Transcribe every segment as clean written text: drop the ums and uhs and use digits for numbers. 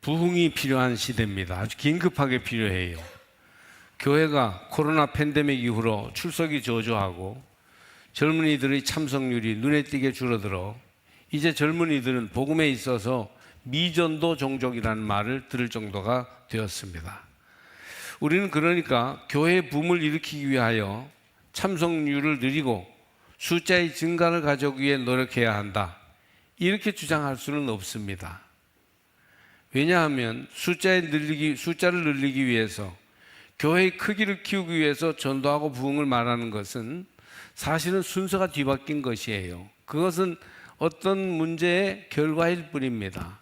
부흥이 필요한 시대입니다. 아주 긴급하게 필요해요. 교회가 코로나 팬데믹 이후로 출석이 저조하고 젊은이들의 참석률이 눈에 띄게 줄어들어 이제 젊은이들은 복음에 있어서 미전도 종족이라는 말을 들을 정도가 되었습니다. 우리는 그러니까 교회의 붐을 일으키기 위하여 참석률을 늘리고 숫자의 증가를 가져오기 위해 노력해야 한다, 이렇게 주장할 수는 없습니다. 왜냐하면 숫자를 늘리기 위해서, 교회의 크기를 키우기 위해서 전도하고 부흥을 말하는 것은 사실은 순서가 뒤바뀐 것이에요. 그것은 어떤 문제의 결과일 뿐입니다.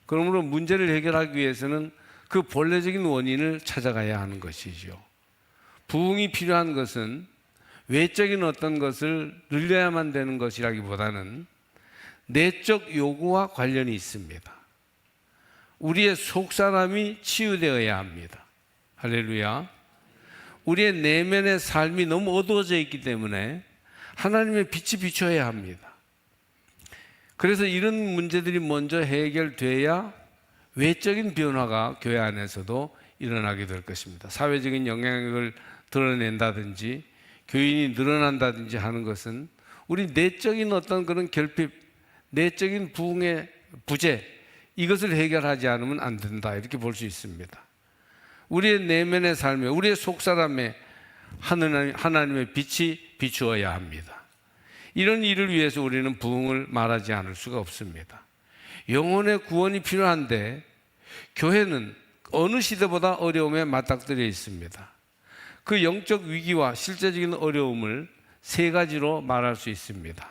그러므로 문제를 해결하기 위해서는 그 본래적인 원인을 찾아가야 하는 것이죠. 부흥이 필요한 것은 외적인 어떤 것을 늘려야만 되는 것이라기보다는 내적 요구와 관련이 있습니다. 우리의 속사람이 치유되어야 합니다. 할렐루야. 우리의 내면의 삶이 너무 어두워져 있기 때문에 하나님의 빛이 비춰야 합니다. 그래서 이런 문제들이 먼저 해결돼야 외적인 변화가 교회 안에서도 일어나게 될 것입니다. 사회적인 영향력을 드러낸다든지 교인이 늘어난다든지 하는 것은 우리 내적인 어떤 그런 결핍, 내적인 부흥의 부재, 이것을 해결하지 않으면 안 된다, 이렇게 볼 수 있습니다. 우리의 내면의 삶에, 우리의 속사람에 하나님의 빛이 비추어야 합니다. 이런 일을 위해서 우리는 부흥을 말하지 않을 수가 없습니다. 영혼의 구원이 필요한데 교회는 어느 시대보다 어려움에 맞닥뜨려 있습니다. 그 영적 위기와 실제적인 어려움을 세 가지로 말할 수 있습니다.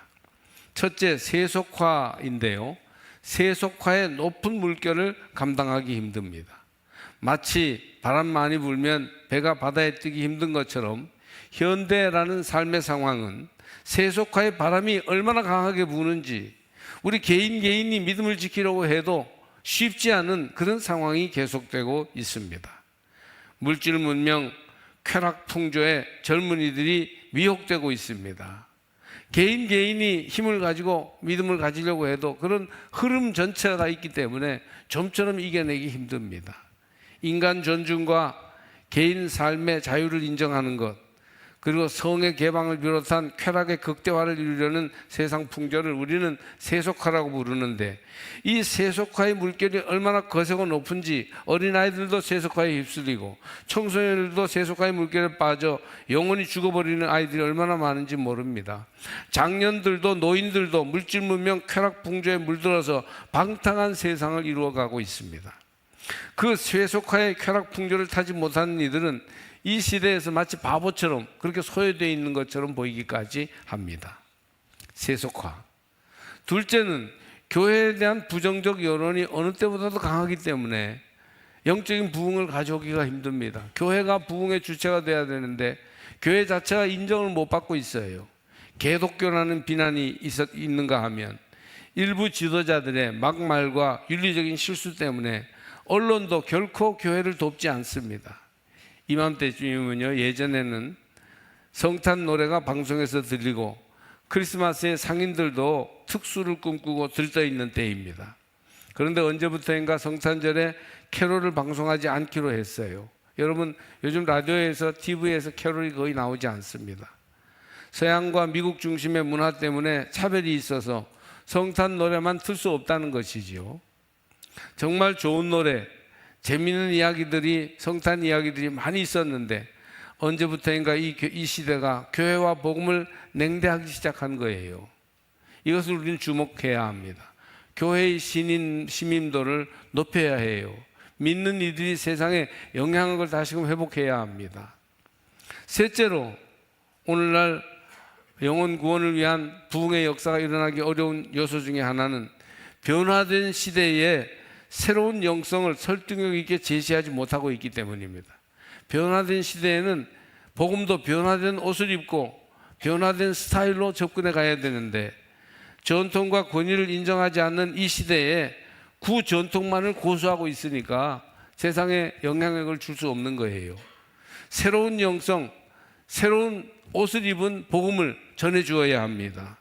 첫째, 세속화인데요. 세속화의 높은 물결을 감당하기 힘듭니다. 마치 바람 많이 불면 배가 바다에 뜨기 힘든 것처럼 현대라는 삶의 상황은 세속화의 바람이 얼마나 강하게 부는지 우리 개인이 믿음을 지키려고 해도 쉽지 않은 그런 상황이 계속되고 있습니다. 물질 문명, 쾌락 풍조에 젊은이들이 미혹되고 있습니다. 개인이 힘을 가지고 믿음을 가지려고 해도 그런 흐름 전체가 있기 때문에 좀처럼 이겨내기 힘듭니다. 인간 존중과 개인 삶의 자유를 인정하는 것, 그리고 성의 개방을 비롯한 쾌락의 극대화를 이루려는 세상 풍조를 우리는 세속화라고 부르는데, 이 세속화의 물결이 얼마나 거세고 높은지 어린아이들도 세속화에 휩쓸리고 청소년들도 세속화의 물결에 빠져 영혼이 죽어버리는 아이들이 얼마나 많은지 모릅니다. 장년들도 노인들도 물질 문명 쾌락 풍조에 물들어서 방탕한 세상을 이루어가고 있습니다. 그 세속화의 쾌락 풍조를 타지 못하는 이들은 이 시대에서 마치 바보처럼 그렇게 소외되어 있는 것처럼 보이기까지 합니다. 세속화. 둘째는 교회에 대한 부정적 여론이 어느 때보다도 강하기 때문에 영적인 부흥을 가져오기가 힘듭니다. 교회가 부흥의 주체가 돼야 되는데 교회 자체가 인정을 못 받고 있어요. 개독교라는 비난이 있는가 하면 일부 지도자들의 막말과 윤리적인 실수 때문에 언론도 결코 교회를 돕지 않습니다. 이맘때쯤이면요, 예전에는 성탄 노래가 방송에서 들리고 크리스마스에 상인들도 특수를 꿈꾸고 들떠있는 때입니다. 그런데 언제부터인가 성탄절에 캐롤을 방송하지 않기로 했어요. 여러분, 요즘 라디오에서 TV에서 캐롤이 거의 나오지 않습니다. 서양과 미국 중심의 문화 때문에 차별이 있어서 성탄 노래만 틀 수 없다는 것이지요. 정말 좋은 노래, 재미있는 이야기들이, 성탄 이야기들이 많이 있었는데 언제부터인가 이 시대가 교회와 복음을 냉대하기 시작한 거예요. 이것을 우리는 주목해야 합니다. 교회의 시민도를 높여야 해요. 믿는 이들이 세상에 영향력을 다시금 회복해야 합니다. 셋째로, 오늘날 영혼 구원을 위한 부흥의 역사가 일어나기 어려운 요소 중에 하나는 변화된 시대에 새로운 영성을 설득력 있게 제시하지 못하고 있기 때문입니다. 변화된 시대에는 복음도 변화된 옷을 입고 변화된 스타일로 접근해 가야 되는데 전통과 권위를 인정하지 않는 이 시대에 구전통만을 고수하고 있으니까 세상에 영향력을 줄 수 없는 거예요. 새로운 영성, 새로운 옷을 입은 복음을 전해 주어야 합니다.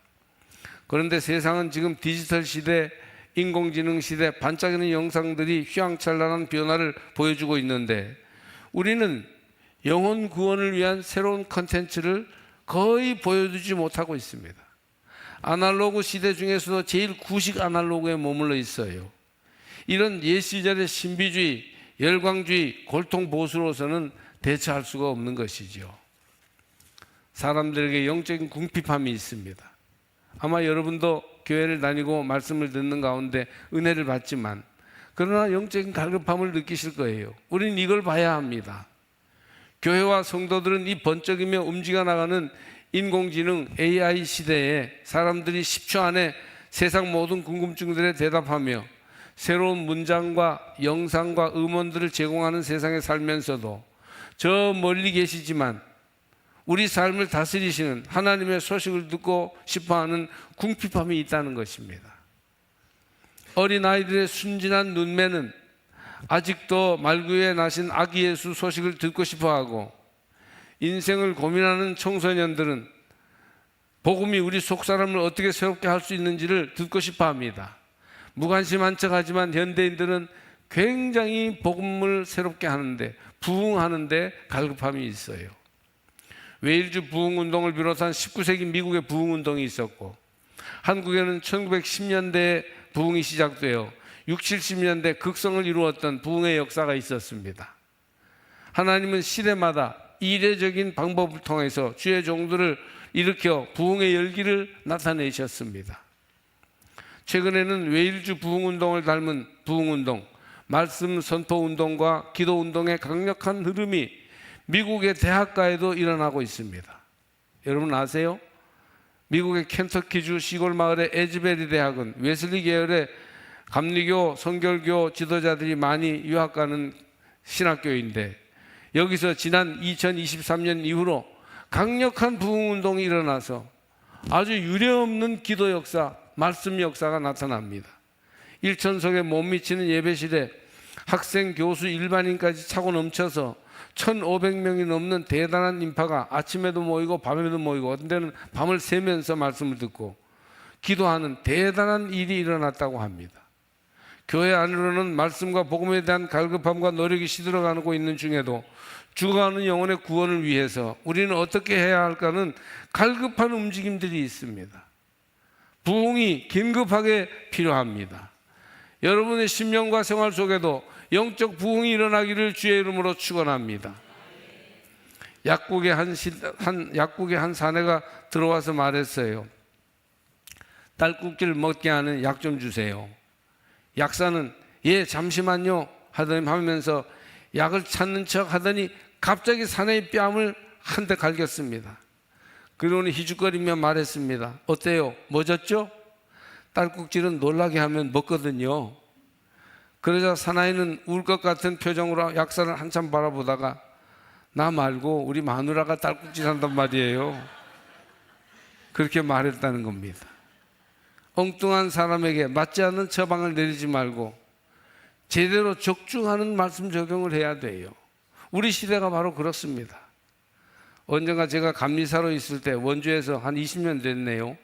그런데 세상은 지금 디지털 시대, 인공지능 시대 반짝이는 영상들이 휘황찬란한 변화를 보여주고 있는데 우리는 영혼 구원을 위한 새로운 컨텐츠를 거의 보여주지 못하고 있습니다. 아날로그 시대 중에서도 제일 구식 아날로그에 머물러 있어요. 이런 옛 시절의 신비주의, 열광주의, 골통 보수로서는 대처할 수가 없는 것이죠. 사람들에게 영적인 궁핍함이 있습니다. 아마 여러분도 교회를 다니고 말씀을 듣는 가운데 은혜를 받지만 그러나 영적인 갈급함을 느끼실 거예요. 우리는 이걸 봐야 합니다. 교회와 성도들은 이 번쩍이며 움직여 나가는 인공지능 AI 시대에 사람들이 10초 안에 세상 모든 궁금증들에 대답하며 새로운 문장과 영상과 음원들을 제공하는 세상에 살면서도 저 멀리 계시지만 우리 삶을 다스리시는 하나님의 소식을 듣고 싶어하는 궁핍함이 있다는 것입니다. 어린아이들의 순진한 눈매는 아직도 말구유에 나신 아기 예수 소식을 듣고 싶어하고 인생을 고민하는 청소년들은 복음이 우리 속사람을 어떻게 새롭게 할 수 있는지를 듣고 싶어합니다. 무관심한 척하지만 현대인들은 굉장히 복음을 새롭게 하는데 부흥하는데 갈급함이 있어요. 웨일즈 부흥운동을 비롯한 19세기 미국의 부흥운동이 있었고 한국에는 1910년대에 부흥이 시작되어 60, 70년대 극성을 이루었던 부흥의 역사가 있었습니다. 하나님은 시대마다 이례적인 방법을 통해서 주의 종들을 일으켜 부흥의 열기를 나타내셨습니다. 최근에는 웨일즈 부흥운동을 닮은 부흥운동, 말씀 선포운동과 기도운동의 강력한 흐름이 미국의 대학가에도 일어나고 있습니다. 여러분 아세요? 미국의 켄터키주 시골 마을의 에즈베리 대학은 웨슬리 계열의 감리교, 성결교 지도자들이 많이 유학 가는 신학교인데 여기서 지난 2023년 이후로 강력한 부흥운동이 일어나서 아주 유례없는 기도 역사, 말씀 역사가 나타납니다. 일천석에 못 미치는 예배실에 학생, 교수, 일반인까지 차고 넘쳐서 1,500명이 넘는 대단한 인파가 아침에도 모이고 밤에도 모이고 어떤 데는 밤을 새면서 말씀을 듣고 기도하는 대단한 일이 일어났다고 합니다. 교회 안으로는 말씀과 복음에 대한 갈급함과 노력이 시들어가고 있는 중에도 죽어가는 영혼의 구원을 위해서 우리는 어떻게 해야 할까는 갈급한 움직임들이 있습니다. 부흥이 긴급하게 필요합니다. 여러분의 심령과 생활 속에도 영적 부흥이 일어나기를 주의 이름으로 축원합니다. 약국의 한 사내가 들어와서 말했어요. 딸꾹질 먹게 하는 약 좀 주세요. 약사는 예 잠시만요 하면서 약을 찾는 척 하더니 갑자기 사내의 뺨을 한 대 갈겼습니다. 그러니 희죽거리며 말했습니다. 어때요? 멎었죠? 딸꾹질은 놀라게 하면 먹거든요. 그러자 사나이는 울 것 같은 표정으로 약사를 한참 바라보다가 나 말고 우리 마누라가 딸꾹질 한단 말이에요. 그렇게 말했다는 겁니다. 엉뚱한 사람에게 맞지 않는 처방을 내리지 말고 제대로 적중하는 말씀 적용을 해야 돼요. 우리 시대가 바로 그렇습니다. 언젠가 제가 감리사로 있을 때 원주에서 한 20년 됐네요.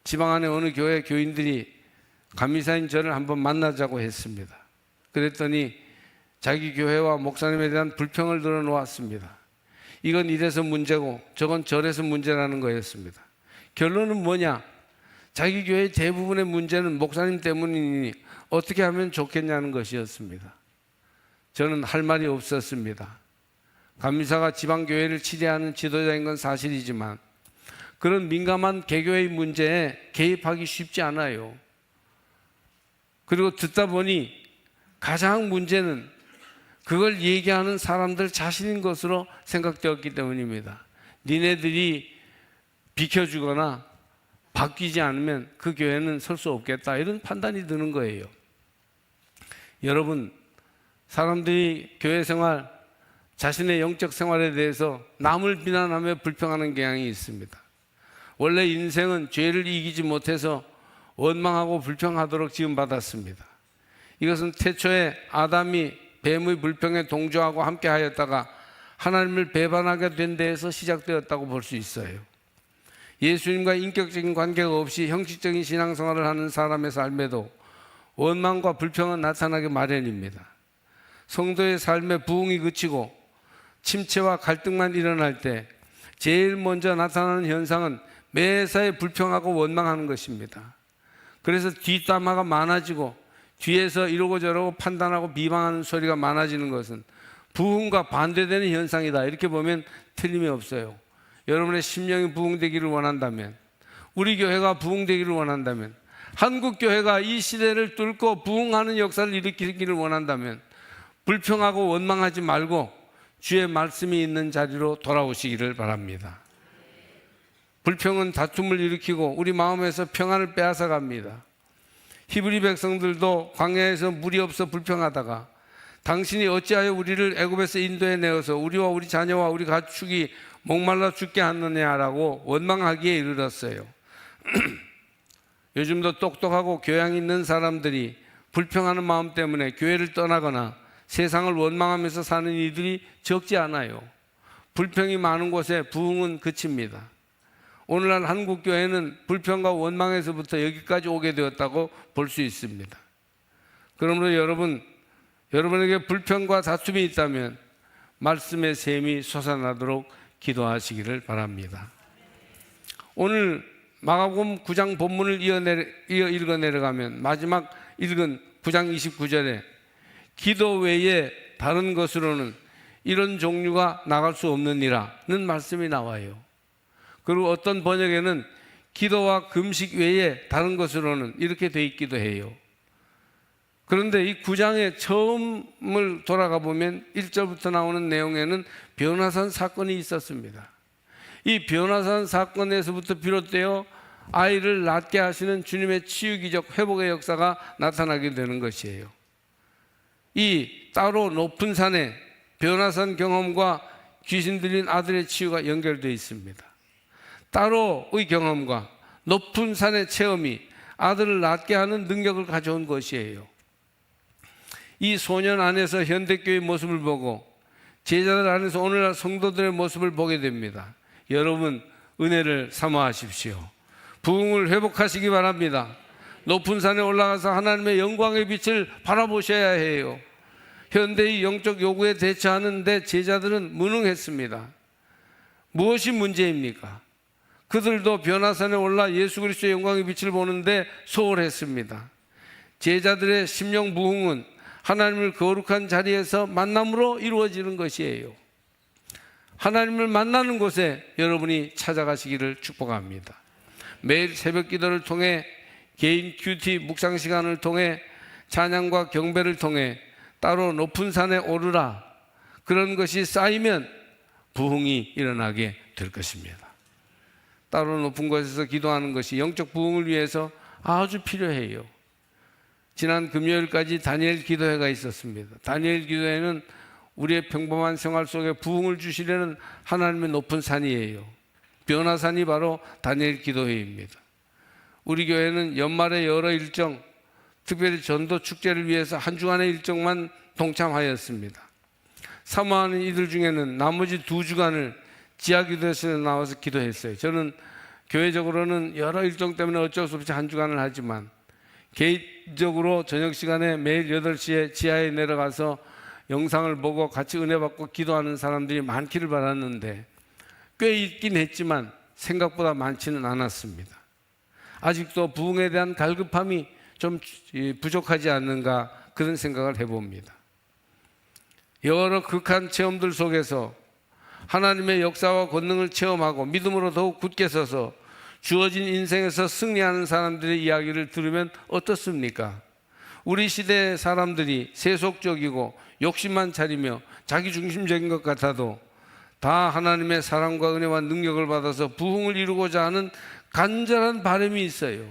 지방 안에 어느 교회 교인들이 감리사인 저를 한번 만나자고 했습니다. 그랬더니 자기 교회와 목사님에 대한 불평을 들어놓았습니다. 이건 이래서 문제고 저건 저래서 문제라는 거였습니다. 결론은 뭐냐? 자기 교회의 대부분의 문제는 목사님 때문이니 어떻게 하면 좋겠냐는 것이었습니다. 저는 할 말이 없었습니다. 감리사가 지방교회를 치리하는 지도자인 건 사실이지만 그런 민감한 개교의 문제에 개입하기 쉽지 않아요. 그리고 듣다 보니 가장 문제는 그걸 얘기하는 사람들 자신인 것으로 생각되었기 때문입니다. 니네들이 비켜주거나 바뀌지 않으면 그 교회는 설 수 없겠다 이런 판단이 드는 거예요. 여러분, 사람들이 교회 생활, 자신의 영적 생활에 대해서 남을 비난하며 불평하는 경향이 있습니다. 원래 인생은 죄를 이기지 못해서 원망하고 불평하도록 지음받았습니다. 이것은 태초에 아담이 뱀의 불평에 동조하고 함께 하였다가 하나님을 배반하게 된 데에서 시작되었다고 볼 수 있어요. 예수님과 인격적인 관계가 없이 형식적인 신앙생활을 하는 사람의 삶에도 원망과 불평은 나타나기 마련입니다. 성도의 삶에 부흥이 그치고 침체와 갈등만 일어날 때 제일 먼저 나타나는 현상은 매사에 불평하고 원망하는 것입니다. 그래서 뒷담화가 많아지고 뒤에서 이러고 저러고 판단하고 비방하는 소리가 많아지는 것은 부흥과 반대되는 현상이다. 이렇게 보면 틀림이 없어요. 여러분의 심령이 부흥되기를 원한다면, 우리 교회가 부흥되기를 원한다면, 한국 교회가 이 시대를 뚫고 부흥하는 역사를 일으키기를 원한다면 불평하고 원망하지 말고 주의 말씀이 있는 자리로 돌아오시기를 바랍니다. 불평은 다툼을 일으키고 우리 마음에서 평안을 빼앗아 갑니다. 히브리 백성들도 광야에서 물이 없어 불평하다가 당신이 어찌하여 우리를 애굽에서 인도해 내어서 우리와 우리 자녀와 우리 가축이 목말라 죽게 하느냐라고 원망하기에 이르렀어요. 요즘도 똑똑하고 교양 있는 사람들이 불평하는 마음 때문에 교회를 떠나거나 세상을 원망하면서 사는 이들이 적지 않아요. 불평이 많은 곳에 부흥은 그칩니다. 오늘날 한국 교회는 불평과 원망에서부터 여기까지 오게 되었다고 볼 수 있습니다. 그러므로 여러분에게 불평과 다툼이 있다면 말씀의 샘이 솟아나도록 기도하시기를 바랍니다. 오늘 마가복음 9장 본문을 이어 읽어 내려가면 마지막 읽은 9장 29절에 기도 외에 다른 것으로는 이런 종류가 나갈 수 없느니라는 말씀이 나와요. 그리고 어떤 번역에는 기도와 금식 외에 다른 것으로는 이렇게 돼 있기도 해요. 그런데 이 9장의 처음을 돌아가 보면 1절부터 나오는 내용에는 변화산 사건이 있었습니다. 이 변화산 사건에서부터 비롯되어 아이를 낫게 하시는 주님의 치유기적 회복의 역사가 나타나게 되는 것이에요. 이 따로 높은 산에 변화산 경험과 귀신 들린 아들의 치유가 연결되어 있습니다. 따로의 경험과 높은 산의 체험이 아들을 낫게 하는 능력을 가져온 것이에요. 이 소년 안에서 현대교회의 모습을 보고 제자들 안에서 오늘날 성도들의 모습을 보게 됩니다. 여러분 은혜를 사모하십시오. 부흥을 회복하시기 바랍니다. 높은 산에 올라가서 하나님의 영광의 빛을 바라보셔야 해요. 현대의 영적 요구에 대처하는데 제자들은 무능했습니다. 무엇이 문제입니까? 그들도 변화산에 올라 예수 그리스도의 영광의 빛을 보는데 소홀했습니다. 제자들의 심령 부흥은 하나님을 거룩한 자리에서 만남으로 이루어지는 것이에요. 하나님을 만나는 곳에 여러분이 찾아가시기를 축복합니다. 매일 새벽 기도를 통해 개인 큐티 묵상 시간을 통해 찬양과 경배를 통해 따로 높은 산에 오르라, 그런 것이 쌓이면 부흥이 일어나게 될 것입니다. 따로 높은 곳에서 기도하는 것이 영적 부흥을 위해서 아주 필요해요. 지난 금요일까지 다니엘 기도회가 있었습니다. 다니엘 기도회는 우리의 평범한 생활 속에 부흥을 주시려는 하나님의 높은 산이에요. 변화산이 바로 다니엘 기도회입니다. 우리 교회는 연말에 여러 일정, 특별히 전도 축제를 위해서 한 주간의 일정만 동참하였습니다. 사모하는 이들 중에는 나머지 2주간을 지하기도실에 나와서 기도했어요. 저는 교회적으로는 여러 일정 때문에 어쩔 수 없이 한 주간을 하지만 개인적으로 저녁 시간에 매일 8시에 지하에 내려가서 영상을 보고 같이 은혜 받고 기도하는 사람들이 많기를 바랐는데 꽤 있긴 했지만 생각보다 많지는 않았습니다. 아직도 부흥에 대한 갈급함이 좀 부족하지 않는가, 그런 생각을 해봅니다. 여러 극한 체험들 속에서 하나님의 역사와 권능을 체험하고 믿음으로 더욱 굳게 서서 주어진 인생에서 승리하는 사람들의 이야기를 들으면 어떻습니까? 우리 시대의 사람들이 세속적이고 욕심만 차리며 자기중심적인 것 같아도 다 하나님의 사랑과 은혜와 능력을 받아서 부흥을 이루고자 하는 간절한 바람이 있어요.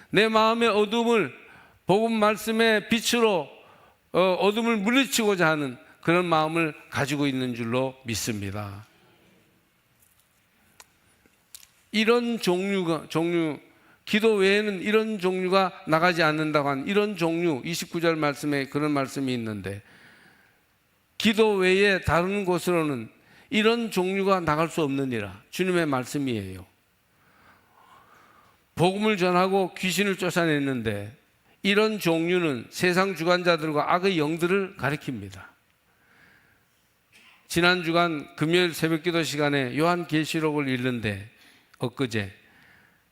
내 마음의 어둠을 복음 말씀의 빛으로 어둠을 물리치고자 하는 그런 마음을 가지고 있는 줄로 믿습니다. 이런 기도 외에는 이런 종류가 나가지 않는다고 한 이런 종류, 29절 말씀에 그런 말씀이 있는데, 기도 외에 다른 곳으로는 이런 종류가 나갈 수 없느니라, 주님의 말씀이에요. 복음을 전하고 귀신을 쫓아냈는데 이런 종류는 세상 주관자들과 악의 영들을 가리킵니다. 지난 주간 금요일 새벽기도 시간에 요한계시록을 읽는데 엊그제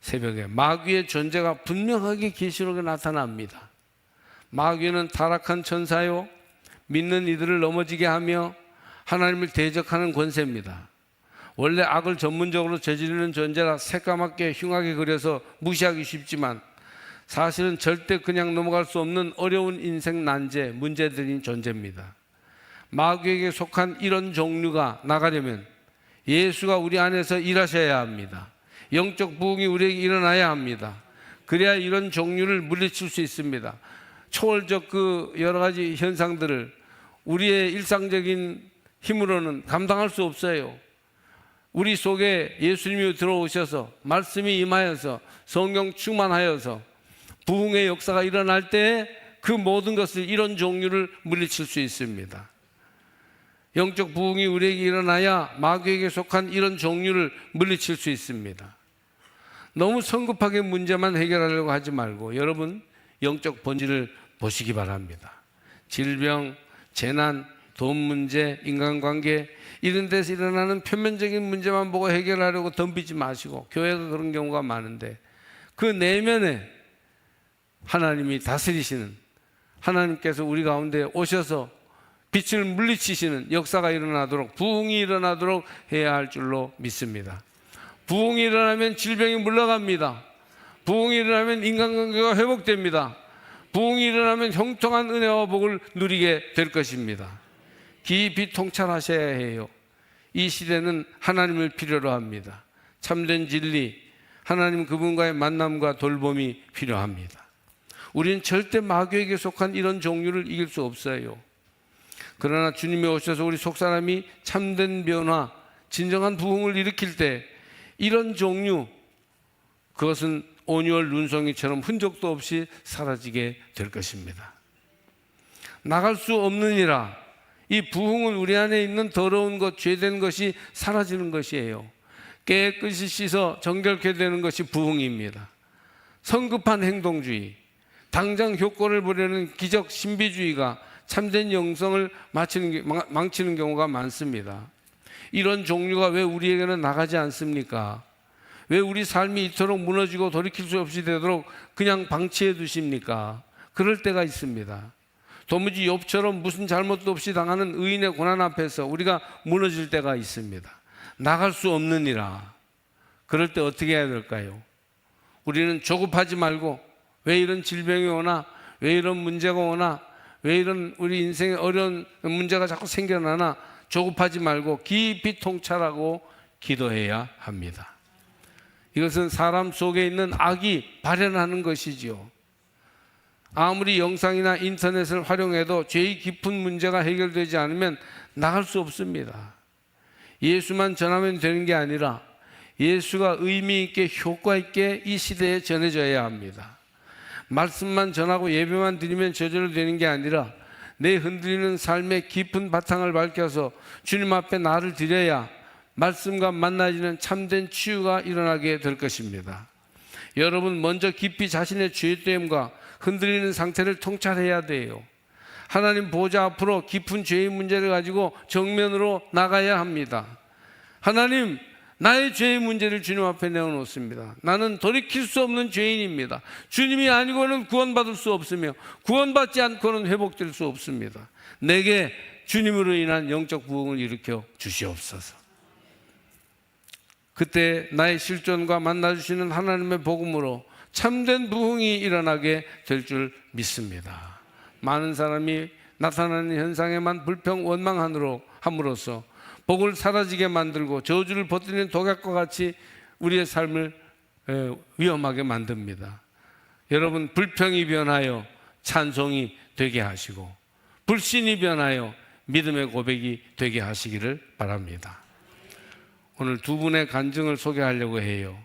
새벽에 마귀의 존재가 분명하게 계시록에 나타납니다. 마귀는 타락한 천사요, 믿는 이들을 넘어지게 하며 하나님을 대적하는 권세입니다. 원래 악을 전문적으로 저지르는 존재라 새까맣게 흉하게 그려서 무시하기 쉽지만 사실은 절대 그냥 넘어갈 수 없는 어려운 인생 난제, 문제들인 존재입니다. 마귀에게 속한 이런 종류가 나가려면 예수가 우리 안에서 일하셔야 합니다. 영적 부흥이 우리에게 일어나야 합니다. 그래야 이런 종류를 물리칠 수 있습니다. 초월적 그 여러 가지 현상들을 우리의 일상적인 힘으로는 감당할 수 없어요. 우리 속에 예수님이 들어오셔서 말씀이 임하여서 성령 충만하여서 부흥의 역사가 일어날 때 그 모든 것을 이런 종류를 물리칠 수 있습니다. 영적 부흥이 우리에게 일어나야 마귀에게 속한 이런 종류를 물리칠 수 있습니다. 너무 성급하게 문제만 해결하려고 하지 말고 여러분 영적 본질을 보시기 바랍니다. 질병, 재난, 돈 문제, 인간관계 이런 데서 일어나는 표면적인 문제만 보고 해결하려고 덤비지 마시고, 교회가 그런 경우가 많은데 그 내면에 하나님이 다스리시는, 하나님께서 우리 가운데 오셔서 빛을 물리치시는 역사가 일어나도록, 부흥이 일어나도록 해야 할 줄로 믿습니다. 부흥이 일어나면 질병이 물러갑니다. 부흥이 일어나면 인간관계가 회복됩니다. 부흥이 일어나면 형통한 은혜와 복을 누리게 될 것입니다. 깊이 통찰하셔야 해요. 이 시대는 하나님을 필요로 합니다. 참된 진리, 하나님 그분과의 만남과 돌봄이 필요합니다. 우리는 절대 마귀에게 속한 이런 종류를 이길 수 없어요. 그러나 주님이 오셔서 우리 속사람이 참된 변화, 진정한 부흥을 일으킬 때 이런 종류, 그것은 온유월 눈송이처럼 흔적도 없이 사라지게 될 것입니다. 나갈 수 없느니라, 이 부흥은 우리 안에 있는 더러운 것, 죄된 것이 사라지는 것이에요. 깨끗이 씻어 정결케 되는 것이 부흥입니다. 성급한 행동주의, 당장 효과를 보려는 기적 신비주의가 참된 영성을 망치는 경우가 많습니다. 이런 종류가 왜 우리에게는 나가지 않습니까? 왜 우리 삶이 이토록 무너지고 돌이킬 수 없이 되도록 그냥 방치해 두십니까? 그럴 때가 있습니다. 도무지 욥처럼 무슨 잘못도 없이 당하는 의인의 고난 앞에서 우리가 무너질 때가 있습니다. 나갈 수 없느니라. 그럴 때 어떻게 해야 될까요? 우리는 조급하지 말고, 왜 이런 질병이 오나, 왜 이런 문제가 오나, 왜 이런 우리 인생에 어려운 문제가 자꾸 생겨나나, 조급하지 말고 깊이 통찰하고 기도해야 합니다. 이것은 사람 속에 있는 악이 발현하는 것이지요. 아무리 영상이나 인터넷을 활용해도 죄의 깊은 문제가 해결되지 않으면 나갈 수 없습니다. 예수만 전하면 되는 게 아니라 예수가 의미 있게 효과 있게 이 시대에 전해져야 합니다. 말씀만 전하고 예배만 드리면 저절로 되는 게 아니라 내 흔들리는 삶의 깊은 바탕을 밝혀서 주님 앞에 나를 드려야 말씀과 만나지는 참된 치유가 일어나게 될 것입니다. 여러분, 먼저 깊이 자신의 죄됨과 흔들리는 상태를 통찰해야 돼요. 하나님 보좌 앞으로 깊은 죄의 문제를 가지고 정면으로 나가야 합니다. 하나님, 나의 죄의 문제를 주님 앞에 내어놓습니다. 나는 돌이킬 수 없는 죄인입니다. 주님이 아니고는 구원받을 수 없으며 구원받지 않고는 회복될 수 없습니다. 내게 주님으로 인한 영적 부흥을 일으켜 주시옵소서. 그때 나의 실존과 만나주시는 하나님의 복음으로 참된 부흥이 일어나게 될 줄 믿습니다. 많은 사람이 나타나는 현상에만 불평 원망함으로써 복을 사라지게 만들고 저주를 퍼뜨리는 독약과 같이 우리의 삶을 위험하게 만듭니다. 여러분, 불평이 변하여 찬송이 되게 하시고 불신이 변하여 믿음의 고백이 되게 하시기를 바랍니다. 오늘 두 분의 간증을 소개하려고 해요.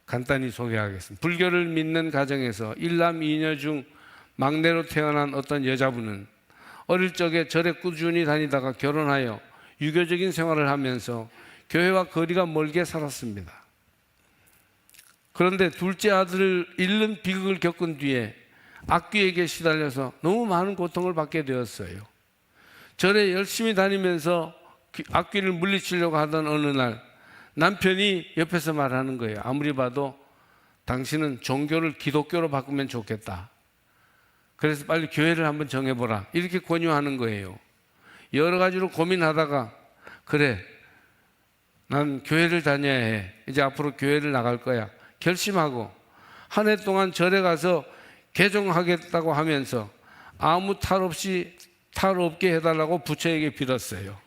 간단히 소개하겠습니다. 불교를 믿는 가정에서 일남 이녀 중 막내로 태어난 어떤 여자분은 어릴 적에 절에 꾸준히 다니다가 결혼하여 유교적인 생활을 하면서 교회와 거리가 멀게 살았습니다. 그런데 둘째 아들을 잃는 비극을 겪은 뒤에 악귀에게 시달려서 너무 많은 고통을 받게 되었어요. 절에 열심히 다니면서 악귀를 물리치려고 하던 어느 날 남편이 옆에서 말하는 거예요. 아무리 봐도 당신은 종교를 기독교로 바꾸면 좋겠다. 그래서 빨리 교회를 한번 정해보라. 이렇게 권유하는 거예요. 여러 가지로 고민하다가 그래, 난 교회를 다녀야 해. 이제 앞으로 교회를 나갈 거야. 결심하고 한 해 동안 절에 가서 개종하겠다고 하면서 아무 탈 없게 해달라고 부처에게 빌었어요.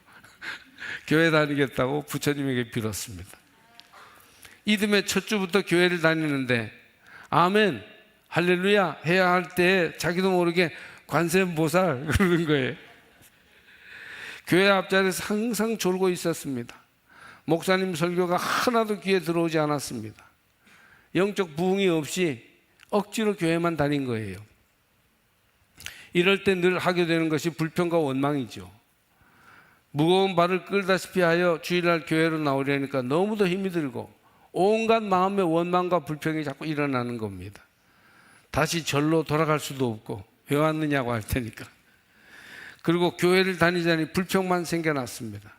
교회 다니겠다고 부처님에게 빌었습니다. 이듬해 첫 주부터 교회를 다니는데 아멘, 할렐루야 해야 할 때 자기도 모르게 관세음보살 그러는 거예요. 교회 앞자리에서 항상 졸고 있었습니다. 목사님 설교가 하나도 귀에 들어오지 않았습니다. 영적 부흥이 없이 억지로 교회만 다닌 거예요. 이럴 때 늘 하게 되는 것이 불평과 원망이죠. 무거운 발을 끌다시피 하여 주일날 교회로 나오려니까 너무도 힘이 들고 온갖 마음의 원망과 불평이 자꾸 일어나는 겁니다. 다시 절로 돌아갈 수도 없고 왜 왔느냐고 할 테니까. 그리고 교회를 다니자니 불평만 생겨났습니다.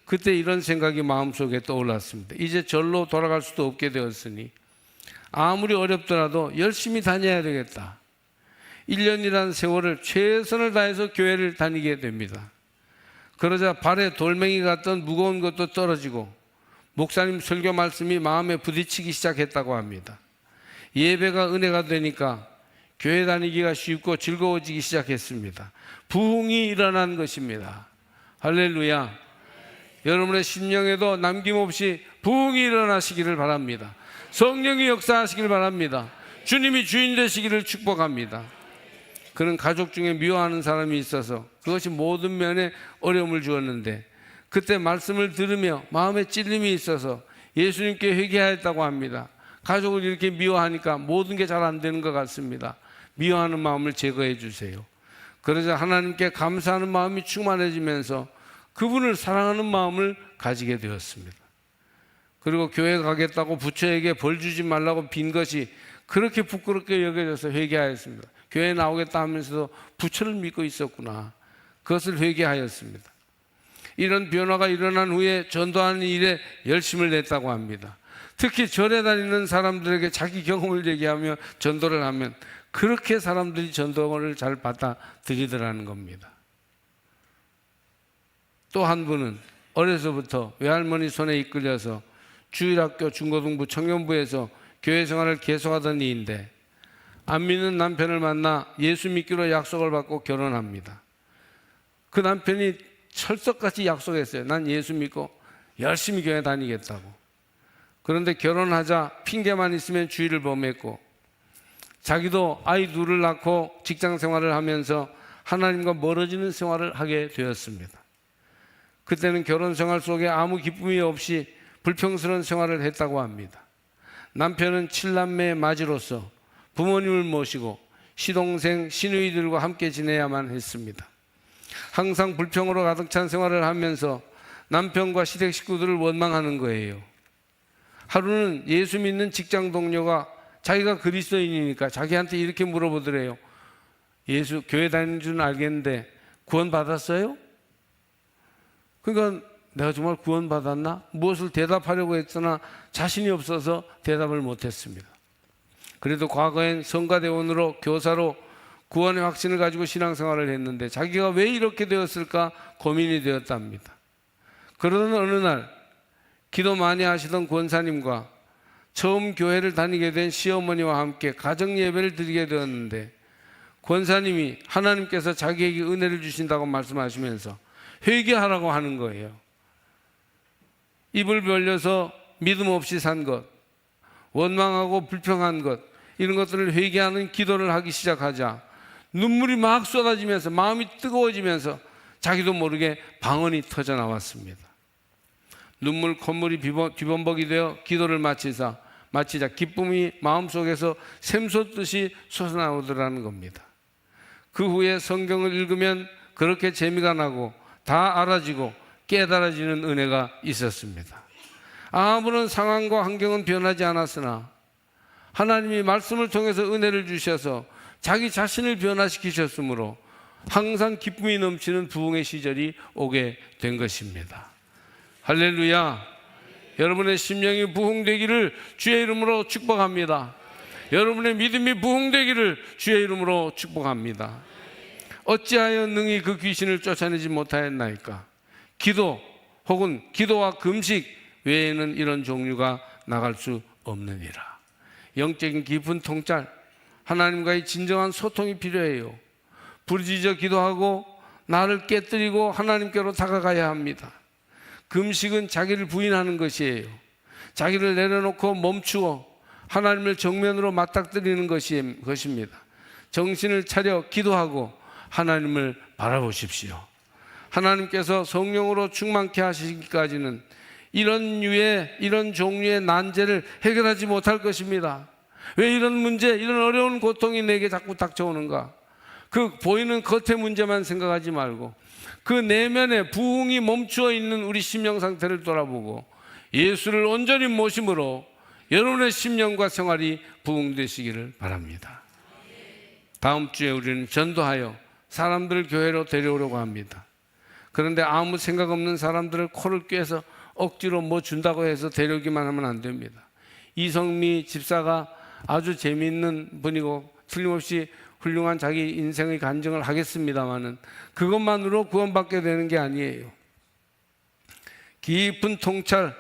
그때 이런 생각이 마음속에 떠올랐습니다. 이제 절로 돌아갈 수도 없게 되었으니 아무리 어렵더라도 열심히 다녀야 되겠다. 1년이라는 세월을 최선을 다해서 교회를 다니게 됩니다. 그러자 발에 돌멩이 같던 무거운 것도 떨어지고 목사님 설교 말씀이 마음에 부딪히기 시작했다고 합니다. 예배가 은혜가 되니까 교회 다니기가 쉽고 즐거워지기 시작했습니다. 부흥이 일어난 것입니다. 할렐루야. 여러분의 심령에도 남김없이 부흥이 일어나시기를 바랍니다. 성령이 역사하시길 바랍니다. 주님이 주인 되시기를 축복합니다. 그는 가족 중에 미워하는 사람이 있어서 그것이 모든 면에 어려움을 주었는데 그때 말씀을 들으며 마음에 찔림이 있어서 예수님께 회개하였다고 합니다. 가족을 이렇게 미워하니까 모든 게 잘 안 되는 것 같습니다. 미워하는 마음을 제거해 주세요. 그러자 하나님께 감사하는 마음이 충만해지면서 그분을 사랑하는 마음을 가지게 되었습니다. 그리고 교회 가겠다고 부처에게 벌 주지 말라고 빈 것이 그렇게 부끄럽게 여겨져서 회개하였습니다. 교회 나오겠다 하면서도 부처를 믿고 있었구나. 그것을 회개하였습니다. 이런 변화가 일어난 후에 전도하는 일에 열심을 냈다고 합니다. 특히 절에 다니는 사람들에게 자기 경험을 얘기하며 전도를 하면 그렇게 사람들이 전도를 잘 받아들이더라는 겁니다. 또 한 분은 어려서부터 외할머니 손에 이끌려서 주일학교, 중고등부, 청년부에서 교회 생활을 계속하던 이인데 안 믿는 남편을 만나 예수 믿기로 약속을 받고 결혼합니다. 그 남편이 철석같이 약속했어요. 난 예수 믿고 열심히 교회 다니겠다고. 그런데 결혼하자 핑계만 있으면 주의를 범했고 자기도 아이 둘을 낳고 직장 생활을 하면서 하나님과 멀어지는 생활을 하게 되었습니다. 그때는 결혼 생활 속에 아무 기쁨이 없이 불평스러운 생활을 했다고 합니다. 남편은 7남매의 맏이로서 부모님을 모시고 시동생, 시누이들과 함께 지내야만 했습니다. 항상 불평으로 가득 찬 생활을 하면서 남편과 시댁 식구들을 원망하는 거예요. 하루는 예수 믿는 직장 동료가 자기가 그리스도인이니까 자기한테 이렇게 물어보더래요. 예수 교회 다니는 줄은 알겠는데 구원 받았어요? 그러니까 내가 정말 구원 받았나? 무엇을 대답하려고 했으나 자신이 없어서 대답을 못했습니다. 그래도 과거엔 성가대원으로 교사로 구원의 확신을 가지고 신앙생활을 했는데 자기가 왜 이렇게 되었을까 고민이 되었답니다. 그러던 어느 날 기도 많이 하시던 권사님과 처음 교회를 다니게 된 시어머니와 함께 가정예배를 드리게 되었는데 권사님이 하나님께서 자기에게 은혜를 주신다고 말씀하시면서 회개하라고 하는 거예요. 입을 벌려서 믿음 없이 산 것, 원망하고 불평한 것, 이런 것들을 회개하는 기도를 하기 시작하자 눈물이 막 쏟아지면서 마음이 뜨거워지면서 자기도 모르게 방언이 터져 나왔습니다. 눈물 콧물이 뒤범벅이 되어 기도를 마치자 기쁨이 마음속에서 샘솟듯이 솟아나오더라는 겁니다. 그 후에 성경을 읽으면 그렇게 재미가 나고 다 알아지고 깨달아지는 은혜가 있었습니다. 아무런 상황과 환경은 변하지 않았으나 하나님이 말씀을 통해서 은혜를 주셔서 자기 자신을 변화시키셨으므로 항상 기쁨이 넘치는 부흥의 시절이 오게 된 것입니다. 할렐루야. 여러분의 심령이 부흥되기를 주의 이름으로 축복합니다. 여러분의 믿음이 부흥되기를 주의 이름으로 축복합니다. 어찌하여 능히 그 귀신을 쫓아내지 못하였나이까? 기도 혹은 기도와 금식 외에는 이런 종류가 나갈 수 없느니라. 영적인 깊은 통찰, 하나님과의 진정한 소통이 필요해요. 부르짖어 기도하고 나를 깨뜨리고 하나님께로 다가가야 합니다. 금식은 자기를 부인하는 것이에요. 자기를 내려놓고 멈추어 하나님을 정면으로 맞닥뜨리는 것입니다. 정신을 차려 기도하고 하나님을 바라보십시오. 하나님께서 성령으로 충만케 하시기까지는 이런 종류의 난제를 해결하지 못할 것입니다. 왜 이런 문제, 이런 어려운 고통이 내게 자꾸 닥쳐오는가? 그 보이는 겉의 문제만 생각하지 말고 그 내면에 부흥이 멈추어 있는 우리 심령 상태를 돌아보고 예수를 온전히 모심으로 여러분의 심령과 생활이 부흥되시기를 바랍니다. 다음 주에 우리는 전도하여 사람들을 교회로 데려오려고 합니다. 그런데 아무 생각 없는 사람들을 코를 꿰서 억지로 뭐 준다고 해서 데려오기만 하면 안 됩니다. 이성미 집사가 아주 재미있는 분이고 틀림없이 훌륭한 자기 인생의 간증을 하겠습니다마는 그것만으로 구원받게 되는 게 아니에요. 깊은 통찰,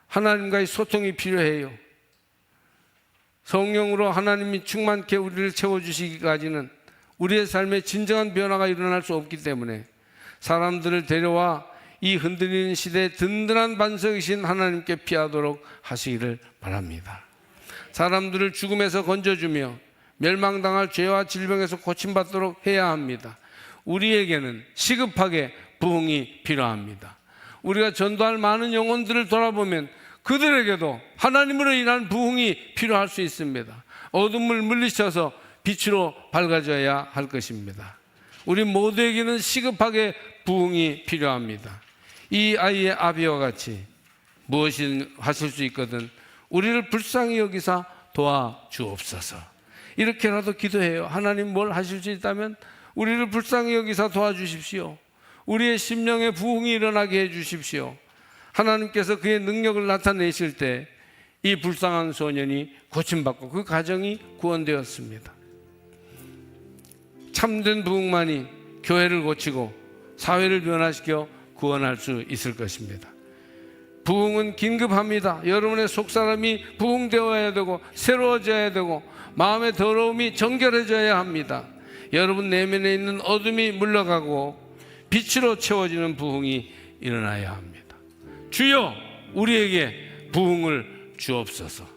하나님과의 소통이 필요해요. 성령으로 하나님이 충만케 우리를 채워주시기까지는 우리의 삶에 진정한 변화가 일어날 수 없기 때문에 사람들을 데려와 이 흔들리는 시대에 든든한 반석이신 하나님께 피하도록 하시기를 바랍니다. 사람들을 죽음에서 건져주며 멸망당할 죄와 질병에서 고침받도록 해야 합니다. 우리에게는 시급하게 부흥이 필요합니다. 우리가 전도할 많은 영혼들을 돌아보면 그들에게도 하나님으로 인한 부흥이 필요할 수 있습니다. 어둠을 물리쳐서 빛으로 밝아져야 할 것입니다. 우리 모두에게는 시급하게 부흥이 필요합니다. 이 아이의 아비와 같이 무엇이 하실 수 있거든 우리를 불쌍히 여기사 도와주옵소서. 이렇게라도 기도해요. 하나님 뭘 하실 수 있다면 우리를 불쌍히 여기사 도와주십시오. 우리의 심령에 부흥이 일어나게 해주십시오. 하나님께서 그의 능력을 나타내실 때 이 불쌍한 소년이 고침받고 그 가정이 구원되었습니다. 참된 부흥만이 교회를 고치고 사회를 변화시켜 구원할 수 있을 것입니다. 부흥은 긴급합니다. 여러분의 속사람이 부흥되어야 되고 새로워져야 되고 마음의 더러움이 정결해져야 합니다. 여러분 내면에 있는 어둠이 물러가고 빛으로 채워지는 부흥이 일어나야 합니다. 주여 우리에게 부흥을 주옵소서.